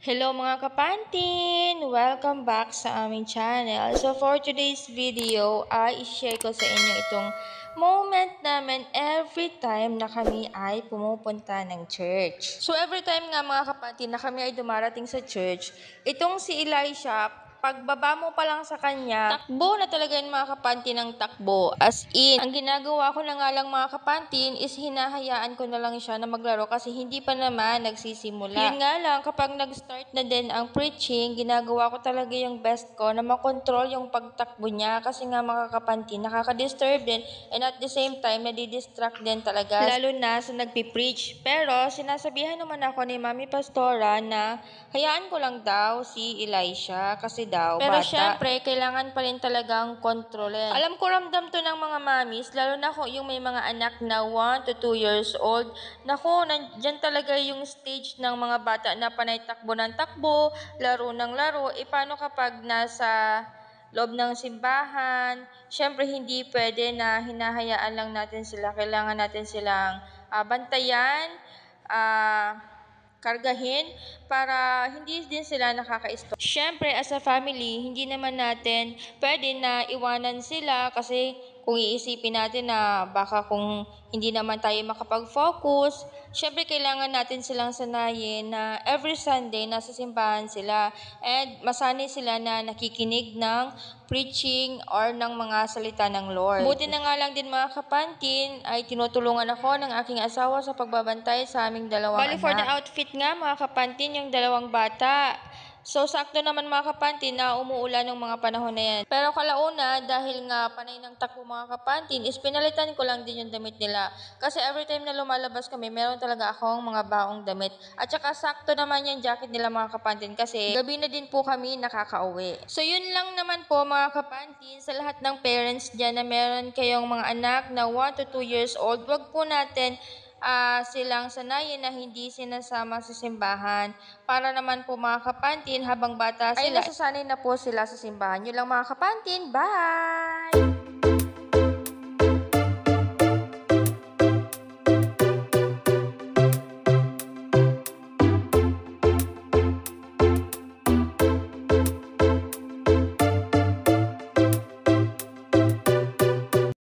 Hello mga kapantin! Welcome back sa aming channel. So for today's video ay i-share ko sa inyo itong moment namin every time na kami ay pumupunta ng church. So every time nga mga kapantin na kami ay dumarating sa church, itong si Elisha, pagbaba mo pa lang sa kanya, takbo na talaga yun mga kapantin ng takbo. As in, ang ginagawa ko na nga lang mga kapantin is hinahayaan ko na lang siya na maglaro kasi hindi pa naman nagsisimula. Yun nga lang, kapag nag-start na din ang preaching, ginagawa ko talaga yung best ko na makontrol yung pagtakbo niya kasi nga mga kapantin, nakaka-disturb din and at the same time, nadidistract din talaga. Lalo na sa nagpipreach. Pero sinasabihan naman ako ni Mami Pastora na hayaan ko lang daw si Elisha kasi pero bata. Syempre, kailangan pa rin talagang kontrolin. Alam ko ramdam to ng mga mamis, lalo na kung yung may mga anak na 1 to 2 years old. Naku, nandyan talaga yung stage ng mga bata na panay takbo ng takbo, laro ng laro. E paano kapag nasa loob ng simbahan? Syempre, hindi pwede na hinahayaan lang natin sila. Kailangan natin silang bantayan, kargahin para hindi din sila nakaka-stop. Siyempre, as a family, hindi naman natin pwede na iwanan sila kasi kung iisipin natin na baka kung hindi naman tayo makapag-focus, siyempre kailangan natin silang sanayin na every Sunday nasa simbahan sila and masanay sila na nakikinig ng preaching or ng mga salita ng Lord. Buti na nga lang din mga kapantin ay tinutulungan ako ng aking asawa sa pagbabantay sa aming dalawang anak. For the outfit nga mga kapantin, yung dalawang bata. So, sakto naman mga kapantin na umuulan ng mga panahon na yan. Pero kalauna, dahil nga panay ng takbo mga kapantin, is pinalitan ko lang din yung damit nila. Kasi every time na lumalabas kami, meron talaga akong mga baong damit. At saka sakto naman yung jacket nila mga kapantin kasi gabi na din po kami nakakauwi. So, yun lang naman po mga kapantin sa lahat ng parents dyan na meron kayong mga anak na 1 to 2 years old. Wag po natin silang sanayin na hindi sinasama sa simbahan. Para naman po mga kapantin, habang bata sila, ay nasasanay na po sila sa simbahan. Yun lang mga kapantin. Bye!